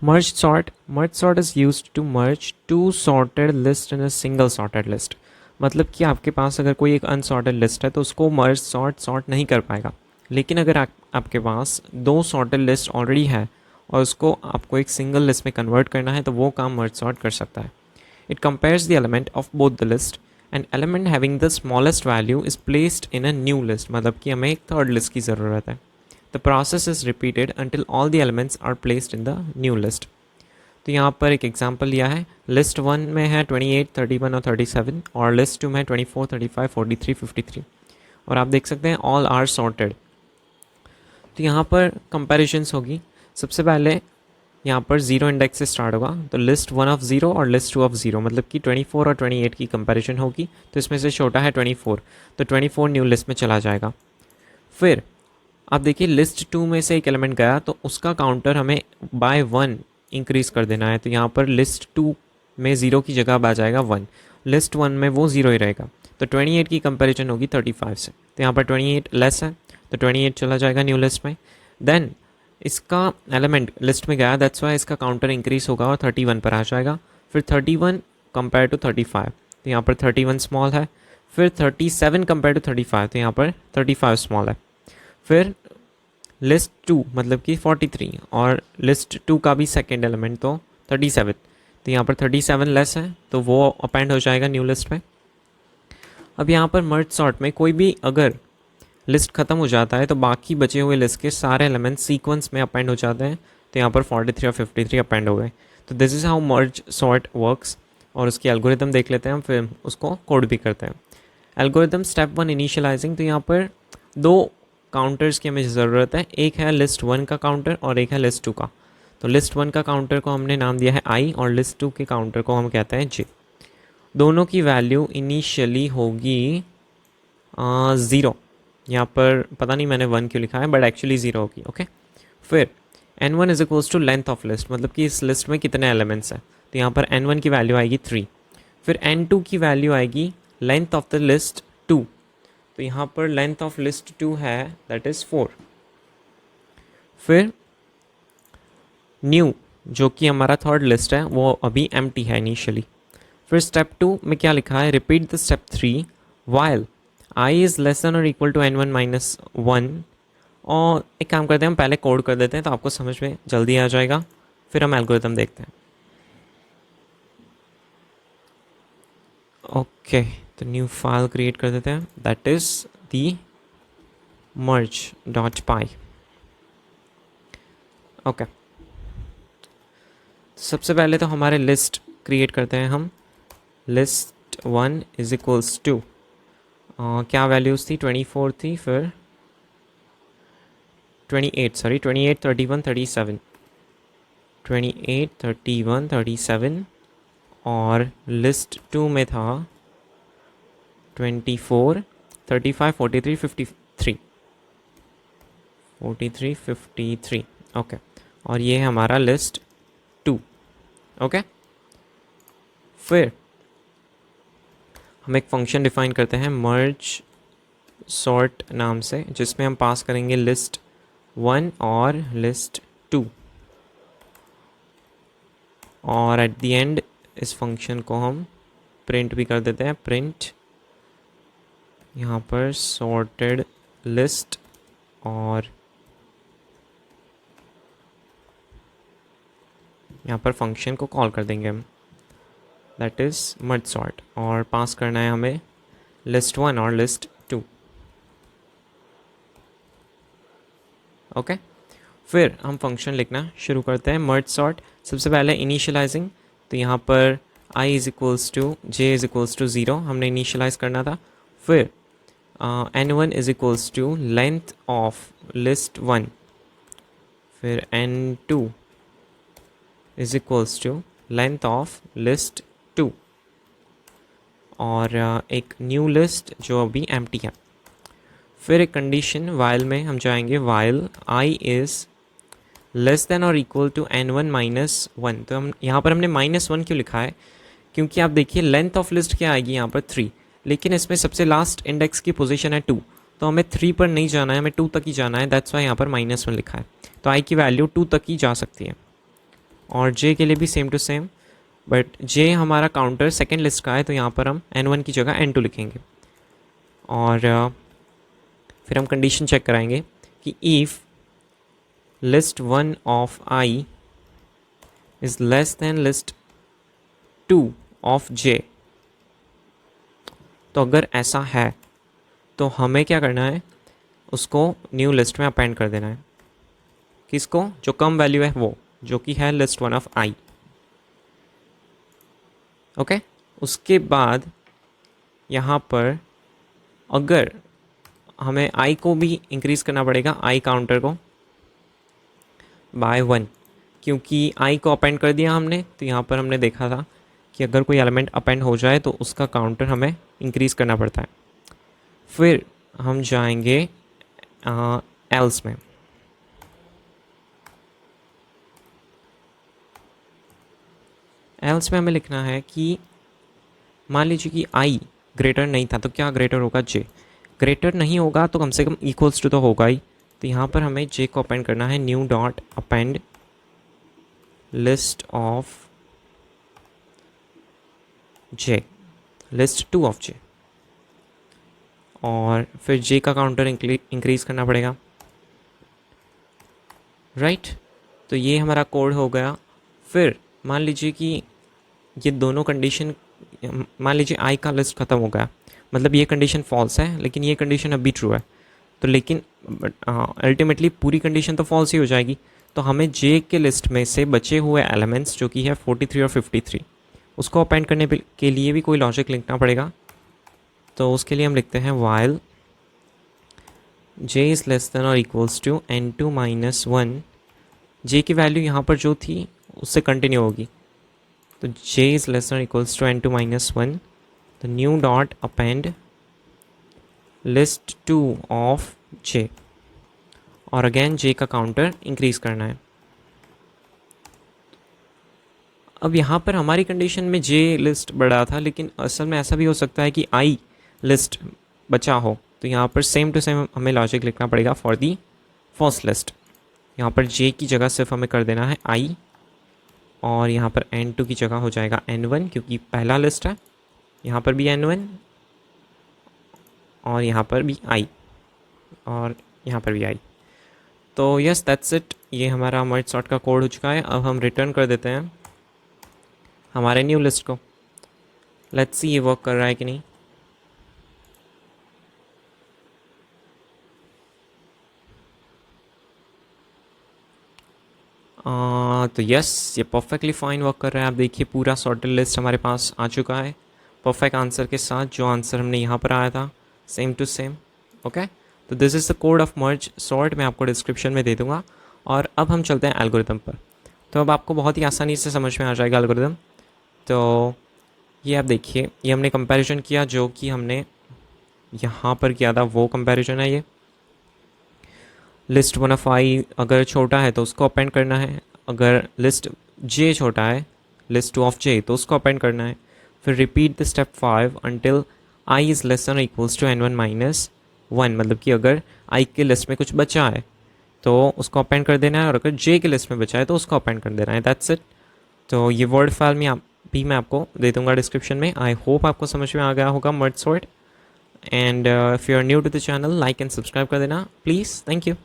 Merge sort is used to merge two sorted list in a single sorted list. मतलब कि आपके पास अगर कोई एक अनसॉर्टेड लिस्ट है तो उसको मर्ज सॉर्ट नहीं कर पाएगा, लेकिन अगर आपके पास दो सॉर्टेड लिस्ट ऑलरेडी है और उसको आपको एक सिंगल लिस्ट में कन्वर्ट करना है तो वो काम मर्ज सॉर्ट कर सकता है. It compares the element of both the list and element having the smallest value is placed in a new list. मतलब कि हमें एक थर्ड लिस्ट की ज़रूरत है. The process is repeated until all the elements are placed in the new list. तो यहाँ पर एक एग्जांपल लिया है. लिस्ट 1 में है 28, 31 और 37 और लिस्ट 2 में 24, 35, 43, 53 और आप देख सकते हैं ऑल आर सॉर्टेड. तो यहाँ पर कंपैरिजन्स होगी. सबसे पहले यहाँ पर ज़ीरो इंडेक्स से स्टार्ट होगा तो लिस्ट 1 ऑफ 0 और लिस्ट 2 ऑफ 0 मतलब कि 24 और 28 की कंपैरिजन होगी. तो इसमें से छोटा है 24 तो 24 न्यू लिस्ट में चला जाएगा. फिर आप देखिए लिस्ट 2 में से एक एलिमेंट गया तो उसका काउंटर हमें बाय 1 इंक्रीज़ कर देना है. तो यहाँ पर लिस्ट 2 में 0 की जगह अब आ जाएगा 1. लिस्ट 1 में वो 0 ही रहेगा. तो 28 की कंपैरिजन होगी 35 से. तो यहाँ पर 28 लेस है तो 28 चला जाएगा न्यू लिस्ट में. देन इसका एलिमेंट लिस्ट में गया दैट्स वाई इसका काउंटर इंक्रीज़ होगा और 31 पर आ जाएगा. फिर 31 कंपेयर टू 35 तो यहाँ पर 31 स्मॉल है. फिर 37 कंपेयर टू 35 तो यहाँ पर 35 स्मॉल है. फिर लिस्ट 2 मतलब कि 43 और लिस्ट 2 का भी सेकेंड एलिमेंट तो 37 तो यहाँ पर 37 लेस है तो वो अपेंड हो जाएगा न्यू लिस्ट में. अब यहाँ पर मर्ज सॉर्ट में कोई भी अगर लिस्ट ख़त्म हो जाता है तो बाकी बचे हुए लिस्ट के सारे एलिमेंट्स सीक्वेंस में अपेंड हो जाते हैं. तो यहाँ पर 43 और 53 अपेंड हो गए. तो this is how merge sort works. और उसकी एल्गोरिदम देख लेते हैं हम, फिर उसको कोड भी करते हैं. Algorithm step 1 initialising. तो यहाँ पर दो काउंटर्स की हमें ज़रूरत है. एक है लिस्ट 1 का काउंटर और एक है लिस्ट 2 का. तो लिस्ट 1 का काउंटर को हमने नाम दिया है i और लिस्ट 2 के काउंटर को हम कहते हैं j. दोनों की वैल्यू इनिशियली होगी 0. यहाँ पर पता नहीं मैंने 1 क्यों लिखा है बट एक्चुअली 0 होगी. ओके. फिर n1 is equals to length of list मतलब कि इस लिस्ट में कितने एलिमेंट्स हैं. तो यहाँ पर n1 की वैल्यू आएगी 3. फिर n2 की वैल्यू आएगी लेंथ ऑफ द लिस्ट 2. तो यहाँ पर लेंथ ऑफ लिस्ट 2 है दैट इज़ 4. फिर न्यू जो कि हमारा थर्ड लिस्ट है वो अभी एम्प्टी है इनिशियली. फिर स्टेप 2 में क्या लिखा है, repeat the step 3 while i is less than और इक्वल टू n1 माइनस 1. और एक काम करते हैं हम पहले कोड कर देते हैं तो आपको समझ में जल्दी आ जाएगा. फिर हम एल्गोरिथम देखते हैं. ओके तो न्यू फाइल क्रिएट कर देते हैं that is the merge.py. Okay सबसे पहले तो हमारे लिस्ट क्रिएट करते हैं हम. लिस्ट 1 इज इक्वल्स टू क्या वैल्यूज़ थी, 24 थी, फिर 28 28, 31, 37 28, 31, 37 और लिस्ट 2 में था 24, 35, 43, 53 43, 53. ओके और ये है हमारा लिस्ट 2. ओके फिर हम एक फंक्शन डिफाइन करते हैं मर्ज सॉर्ट नाम से जिसमें हम पास करेंगे लिस्ट 1 और लिस्ट 2 और एट द एंड इस फंक्शन को हम प्रिंट भी कर देते हैं. प्रिंट यहाँ पर सॉर्टेड लिस्ट और यहाँ पर फंक्शन को कॉल कर देंगे हम दैट इज़ मर्ज सॉर्ट और पास करना है हमें लिस्ट 1 और लिस्ट 2. ओके फिर हम फंक्शन लिखना शुरू करते हैं. मर्ज सॉर्ट सबसे पहले इनिशियलाइजिंग. तो यहाँ पर i is equals to j is equals to 0 हमने इनिशियलाइज करना था. फिर n1 is equals to length of list 1. फिर n2 is equals to length of list 2 और एक न्यू लिस्ट जो अभी एम्प्टी है. फिर एक कंडीशन वाइल में हम जाएंगे while i is less than और इक्वल टू n1 माइनस 1. तो हम यहाँ पर हमने -1 क्यों लिखा है, क्योंकि आप देखिए लेंथ ऑफ लिस्ट क्या आएगी यहाँ पर 3, लेकिन इसमें सबसे लास्ट इंडेक्स की पोजीशन है 2. तो हमें 3 पर नहीं जाना है, हमें 2 तक ही जाना है. दैट्स वाई यहाँ पर -1 लिखा है. तो i की वैल्यू 2 तक ही जा सकती है. और जे के लिए भी सेम टू सेम, बट जे हमारा काउंटर सेकेंड लिस्ट का है तो यहाँ पर हम n1 की जगह n2 लिखेंगे। और फिर हम कंडीशन चेक कराएंगे कि if list 1 of i is less then list 2 of j। तो अगर ऐसा है तो हमें क्या करना है, उसको न्यू लिस्ट में अपेंड कर देना है। किसको? जो कम वैल्यू है वो, जो कि है लिस्ट 1 ऑफ i। ओके, उसके बाद यहाँ पर अगर हमें i को भी इंक्रीज़ करना पड़ेगा, i काउंटर को बाय 1, क्योंकि i को अपेंड कर दिया हमने तो यहाँ पर हमने देखा था कि अगर कोई एलिमेंट अपेंड हो जाए तो उसका काउंटर हमें इंक्रीज़ करना पड़ता है। फिर हम जाएंगे एल्स में। एल्स में हमें लिखना है कि मान लीजिए कि i ग्रेटर नहीं था तो क्या ग्रेटर होगा? j ग्रेटर नहीं होगा तो कम से कम इक्वल्स टू तो होगा ही। तो यहाँ पर हमें j को अपेंड करना है, new dot append list of j, list 2 of j, और फिर j का काउंटर इंक्रीज़ करना पड़ेगा, राइट। तो ये हमारा कोड हो गया। फिर मान लीजिए कि ये दोनों कंडीशन, मान लीजिए i का लिस्ट ख़त्म हो गया, मतलब ये कंडीशन फॉल्स है लेकिन ये कंडीशन अभी ट्रू है, तो लेकिन अल्टीमेटली पूरी कंडीशन तो फॉल्स ही हो जाएगी। तो हमें j के लिस्ट में से बचे हुए एलिमेंट्स जो कि है 43 और 53, उसको अपेंड करने के लिए भी कोई लॉजिक लिखना पड़ेगा। तो उसके लिए हम लिखते हैं while j is less than और equals to n2 minus 1। j की वैल्यू यहाँ पर जो थी उससे कंटिन्यू होगी, तो j इज़ लेस देन और इक्वल्स टू n2 माइनस 1, तो new dot append list 2 of j, और अगेन j का काउंटर इंक्रीज़ करना है। अब यहाँ पर हमारी कंडीशन में j लिस्ट बढ़ा था, लेकिन असल में ऐसा भी हो सकता है कि i लिस्ट बचा हो, तो यहाँ पर सेम टू सेम हमें लॉजिक लिखना पड़ेगा फॉर दी फर्स्ट लिस्ट। यहाँ पर j की जगह सिर्फ हमें कर देना है i, और यहाँ पर n2 की जगह हो जाएगा n1 क्योंकि पहला लिस्ट है, यहाँ पर भी n1 और यहाँ पर भी i और यहाँ पर भी i। तो यस दैट्स इट, ये हमारा मर्ज सॉर्ट का कोड हो चुका है। अब हम रिटर्न कर देते हैं हमारे न्यू लिस्ट को। लेट्स सी ये वर्क कर रहा है कि नहीं। तो यस, ये परफेक्टली फ़ाइन वर्क कर रहा है। आप देखिए पूरा सॉर्टेड लिस्ट हमारे पास आ चुका है परफेक्ट आंसर के साथ, जो आंसर हमने यहाँ पर आया था सेम टू सेम। ओके, तो this is the code of merge sort, मैं आपको डिस्क्रिप्शन में दे दूँगा। और अब हम चलते हैं एल्गोरिदम पर। तो अब आपको बहुत ही आसानी से समझ में आ जाएगा एल्गोरिदम। तो ये आप देखिए, ये हमने कंपैरिजन किया जो कि हमने यहाँ पर किया था, वो कंपैरिजन है। ये लिस्ट 1 ऑफ i अगर छोटा है तो उसको अपेंड करना है, अगर लिस्ट j छोटा है लिस्ट 2 ऑफ j तो उसको अपेंड करना है। फिर repeat the step 5 until i is less than equals to n1 minus 1, मतलब कि अगर i के लिस्ट में कुछ बचा है तो उसको अपेंड कर देना है, और अगर j के लिस्ट में बचा है तो उसको अपेंड कर देना है। That's it. तो ये वर्ड फाइल में भी मैं आपको दे दूँगा डिस्क्रिप्शन में। आई होप आपको समझ में आ गया होगा merge sort. And if you are new to the channel, like and subscribe कर देना प्लीज़। Thank you.